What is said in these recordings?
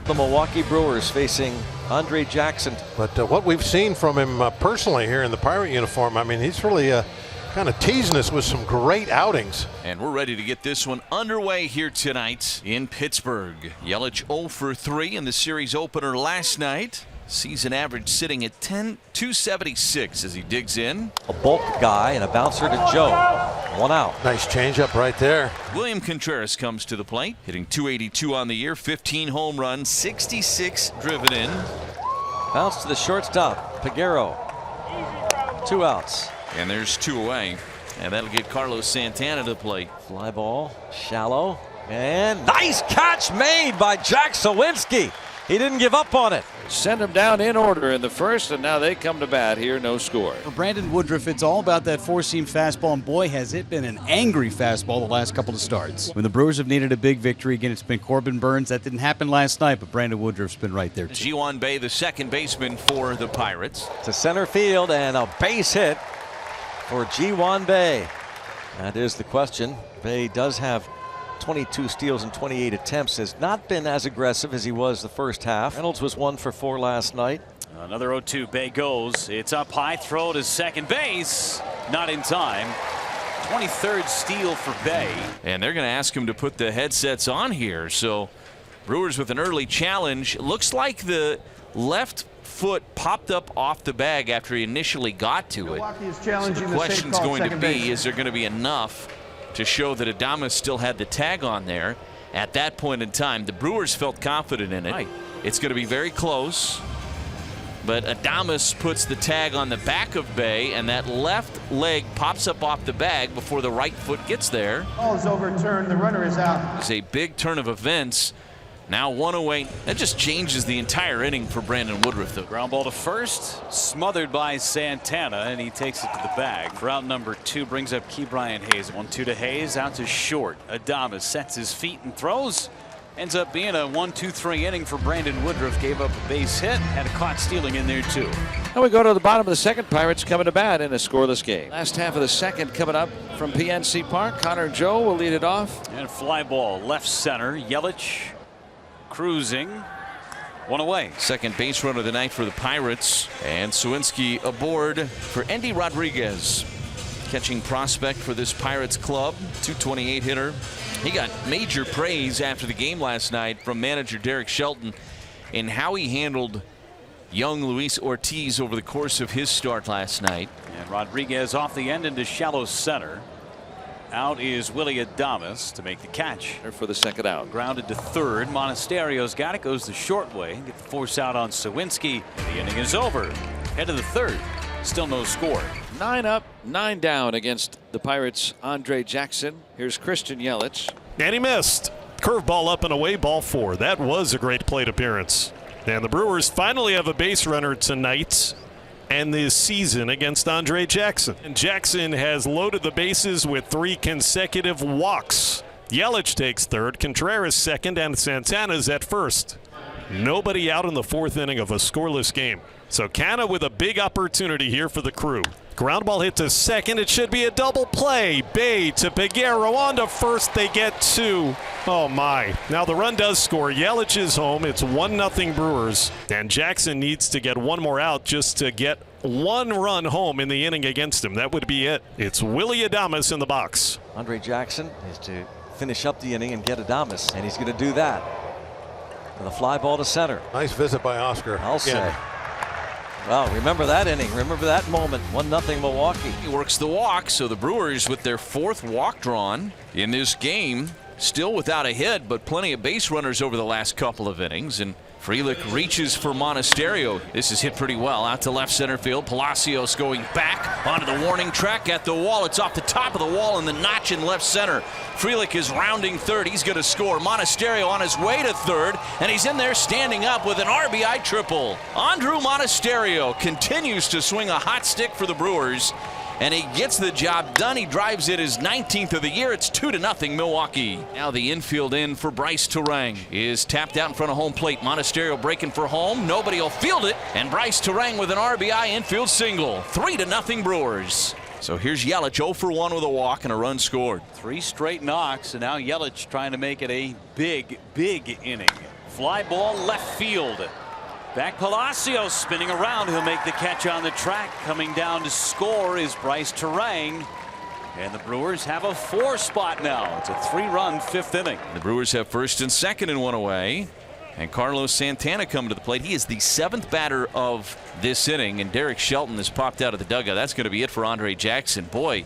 The Milwaukee Brewers facing Andre Jackson. But what we've seen from him personally here in the Pirate uniform, I mean, he's really kind of teasing us with some great outings. And we're ready to get this one underway here tonight in Pittsburgh. Yelich 0 for 3 in the series opener last night. Season average sitting at 276 as he digs in. A bulk guy and a bouncer to Joe. 1 out. Nice changeup right there. William Contreras comes to the plate, hitting .282 on the year, 15 home runs, 66 driven in. Bounce to the shortstop, Peguero. 2 outs. And there's 2 away. And that'll get Carlos Santana to the plate. Fly ball, shallow. And nice catch made by Jack Sawinski. He didn't give up on it. Send him down in order in the first, and now they come to bat here. No score. For Brandon Woodruff, it's all about that four-seam fastball, and boy, has it been an angry fastball the last couple of starts. When the Brewers have needed a big victory, again, it's been Corbin Burns. That didn't happen last night, but Brandon Woodruff's been right there, too. Ji-hwan Bae, the second baseman for the Pirates. To center field and a base hit for Ji-hwan Bae. That is the question. Bae does have 22 steals and 28 attempts, has not been as aggressive as he was the first half. Reynolds was 1 for 4 last night. Another 0-2. Bae goes. It's up high. Throw to second base. Not in time. 23rd steal for Bae. And they're going to ask him to put the headsets on here. So Brewers with an early challenge. Looks like the left foot popped up off the bag after he initially got to it. So the question's going to be, is there going to be enough to show that Adames still had the tag on there? At that point in time, the Brewers felt confident in it. Right. It's going to be very close, but Adames puts the tag on the back of Bae, and that left leg pops up off the bag before the right foot gets there. Ball is overturned. The runner is out. It's a big turn of events. Now 1 away. That just changes the entire inning for Brandon Woodruff, though. Ground ball to first, smothered by Santana, and he takes it to the bag. For out number 2 brings up Ke'Bryan Hayes. 1-2 to Hayes, out to short. Adames sets his feet and throws. Ends up being a 1-2-3 inning for Brandon Woodruff. Gave up a base hit, had a caught stealing in there too. And we go to the bottom of the second. Pirates coming to bat in a scoreless game. Last half of the second coming up from PNC Park. Connor Joe will lead it off. And a fly ball left center. Yelich cruising. 1 away. Second base runner of the night for the Pirates. And Sawinski aboard for Endy Rodriguez. Catching prospect for this Pirates club. .228 hitter. He got major praise after the game last night from manager Derek Shelton in how he handled young Luis Ortiz over the course of his start last night. And Rodriguez off the end into shallow center. Out is Willy Adames to make the catch. For the second out. Grounded to third. Monasterio's got it. Goes the short way. Get the force out on Sawinski. The inning is over. Head of the third. Still no score. 9 up, 9 down against the Pirates' Andre Jackson. Here's Christian Yelich. And he missed. Curveball up and away, ball 4. That was a great plate appearance. And the Brewers finally have a base runner tonight and this season against Andre Jackson. And Jackson has loaded the bases with 3 consecutive walks. Yelich takes third, Contreras second, and Santana's at first. Nobody out in the 4th inning of a scoreless game. So Canna with a big opportunity here for the Crew. Ground ball hit to second. It should be a double play. Bae to Peguero on to first. They get 2. Oh my. Now the run does score. Yelich is home. It's 1-0 Brewers. And Jackson needs to get 1 more out just to get 1 run home in the inning against him. That would be it. It's Willy Adames in the box. Andre Jackson is to finish up the inning and get Adames, and he's going to do that with a fly ball to center. Nice visit by Oscar. I'll say. Well, remember that inning. Remember that moment. 1-0 Milwaukee. He works the walk, so the Brewers with their 4th walk drawn in this game. Still without a hit, but plenty of base runners over the last couple of innings. And Frelick reaches for Monasterio. This is hit pretty well out to left center field. Palacios going back onto the warning track at the wall. It's off the top of the wall in the notch in left center. Frelick is rounding third. He's going to score. Monasterio on his way to third, and he's in there standing up with an RBI triple. Andrew Monasterio continues to swing a hot stick for the Brewers, and he gets the job done. He drives it his 19th of the year. It's 2-0 Milwaukee. Now the infield in for Bryce Terang is tapped out in front of home plate. Monasterio breaking for home. Nobody will field it, and Bryce Terang with an RBI infield single. 3-0 Brewers. So here's Yelich 0 for 1 with a walk and a run scored. 3 straight knocks, and now Yelich trying to make it a big inning. Fly ball left field. Back Palacios spinning around. He'll make the catch on the track. Coming down to score is Bryce Terang. And the Brewers have a 4 spot now. It's a 3-run 5th inning. The Brewers have first and second and 1 away. And Carlos Santana coming to the plate. He is the 7th batter of this inning. And Derek Shelton has popped out of the dugout. That's going to be it for Andre Jackson. Boy,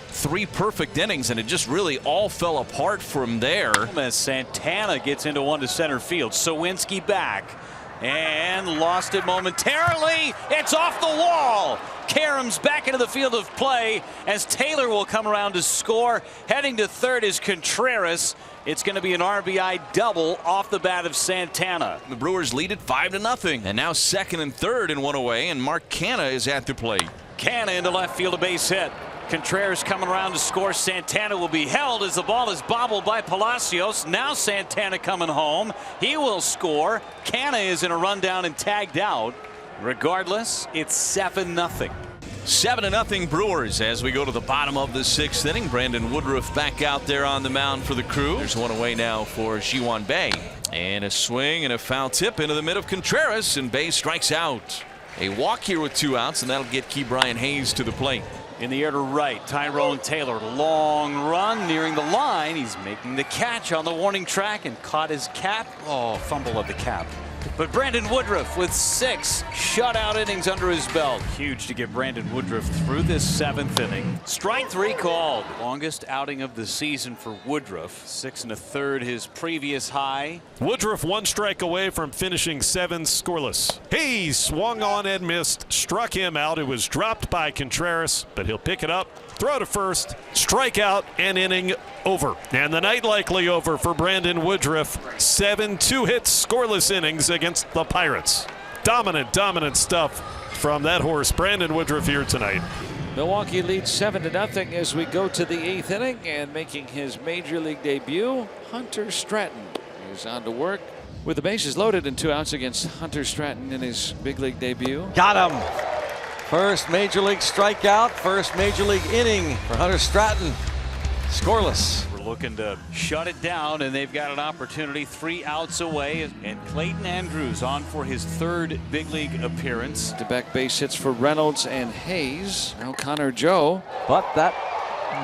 3 perfect innings, and it just really all fell apart from there. As Santana gets into one to center field. Sawinski back. And lost it momentarily. It's off the wall. Karams back into the field of play as Taylor will come around to score. Heading to third is Contreras. It's going to be an RBI double off the bat of Santana. The Brewers lead it 5-0. And now second and third and 1 away. And Mark Canha is at the plate. Canha into left field, a base hit. Contreras coming around to score. Santana will be held as the ball is bobbled by Palacios. Now Santana coming home. He will score. Canha is in a rundown and tagged out. Regardless, it's 7-0. 7-0 Brewers as we go to the bottom of the 6th inning. Brandon Woodruff back out there on the mound for the Crew. There's one away now for Ji-Hwan Bae. And a swing and a foul tip into the mid of Contreras, and Bae strikes out. A walk here with 2 outs, and that'll get Ke'Bryan Hayes to the plate. In the air to right, Tyrone Taylor. Long run nearing the line. He's making the catch on the warning track and caught his cap. Oh, fumble of the cap. But Brandon Woodruff with 6 shutout innings under his belt. Huge to get Brandon Woodruff through this 7th inning. Strike 3 called. Longest outing of the season for Woodruff. 6 1/3 his previous high. Woodruff 1 strike away from finishing 7 scoreless. Hayes swung on and missed, struck him out. It was dropped by Contreras, but he'll pick it up, throw to first, strike out, and inning over. And the night likely over for Brandon Woodruff. 7 2-hit scoreless innings against the Pirates. Dominant stuff from that horse, Brandon Woodruff, here tonight. Milwaukee leads 7-0 as we go to the 8th inning, and making his major league debut, Hunter Stratton is on to work with the bases loaded and 2 outs against Hunter Stratton in his big league debut. Got him. First major league strikeout, first major league inning for Hunter Stratton. Scoreless. We're looking to shut it down, and they've got an opportunity 3 outs away. And Clayton Andrews on for his 3rd big league appearance. Back base hits for Reynolds and Hayes. Now Connor Joe. But that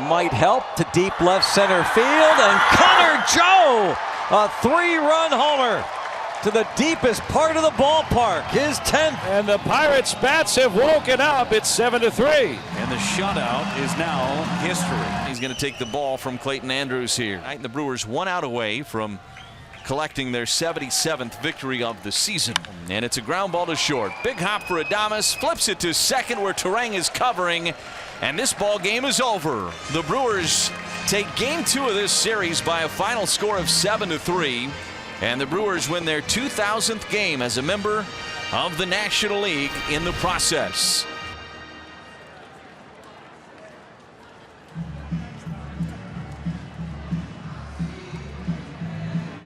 might help to deep left center field. And Connor Joe, a 3-run homer to the deepest part of the ballpark, his 10th. And the Pirates bats have woken up. It's 7-3. And the shutout is now history. He's going to take the ball from Clayton Andrews here. The Brewers 1 out away from collecting their 77th victory of the season. And it's a ground ball to short. Big hop for Adames, flips it to second where Terang is covering. And this ball game is over. The Brewers take game 2 of this series by a final score of 7-3. And the Brewers win their 2000th game as a member of the National League in the process.